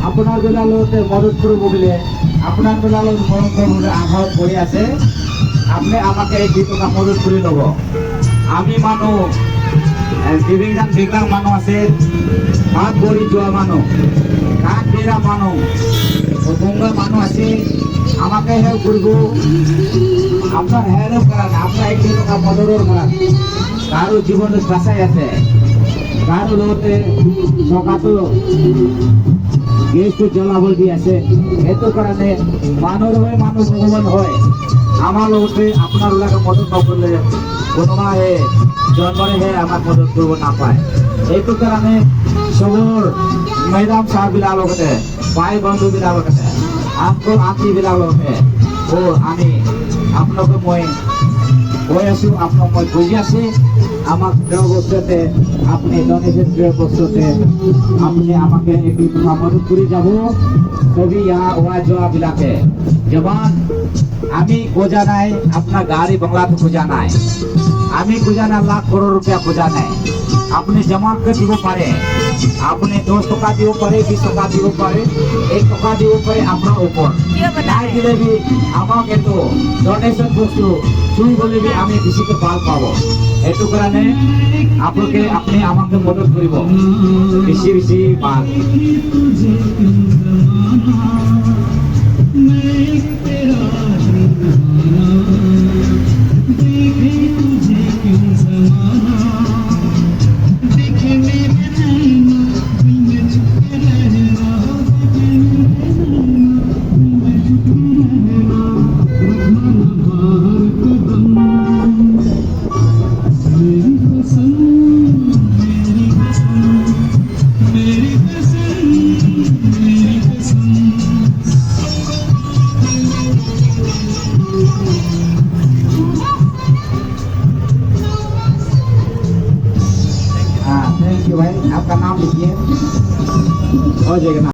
আপনার বেলালতে মদত করব বলে আপনার বেলালত মরণ করবলে আঘাত করে আছে আপনি আমাকে এই 2 টাকা মদত করে নেব আমি মানুষ দিবিংগান বিকলাং মানুষ আছে হাত গড়ি যোৱা মানুষ কাঠ বেড়া মানুষ গঙ্গা মানুষ আছে আমাকে হেল্প করব আপনার হেল্প করান আপনার এই 2 টাকা মদতের করান কারো জীবনে বাঁচাই আছে কারো লগতে সকাতো গেছটো জ্বলাব দি আছে সেইটো কাৰণে মানুহৰ হৈ মানুহ ভগৱান হয় আমাৰ লগতে আপোনাৰ লাগে মদত নকৰিলে কোনোবাই জন্মৰেহে আমাক মদত কৰিব নাপায় সেইটো কাৰণে চবৰ মেডাম চাহবিলাক লগতে ভাই বন্ধুবিলাক লগতে আঙ্কল আন্টিবিলাক লগতে আমি আপোনালোকে মই কৈ আছো আপোনাক মই বুজি আছো আমাক দেওয়া বস্তুতে আপনি ডোনেশন দেওয়া বস্তুতে আপনি আমাকে একটু মদত করে যাব তবে यहाँ ওয়া জোয়া বিলাকে জবান আমি খোঁজা নাই আপনার গাড়ি বাংলা তো খোঁজা নাই আমি খোঁজা না লাখ করোড় রুপিয়া খোঁজা নাই আপনি জমা করে দিব পারে আপনি 10 টাকা দিব পারে 20 টাকা দিব পারে 1 টাকা দিব পারে আপনার উপর নাই দিলে भी আমাকে তো ডোনেশন বস্তু চুই বলে भी আমি বেশিকে পাল পাবো এটু কারণে আপনাকে আপনি আমাকে মদত করিব বেশি বেশি পাল थैंक यू भाई आपका नाम लिखिए हो जाएगा।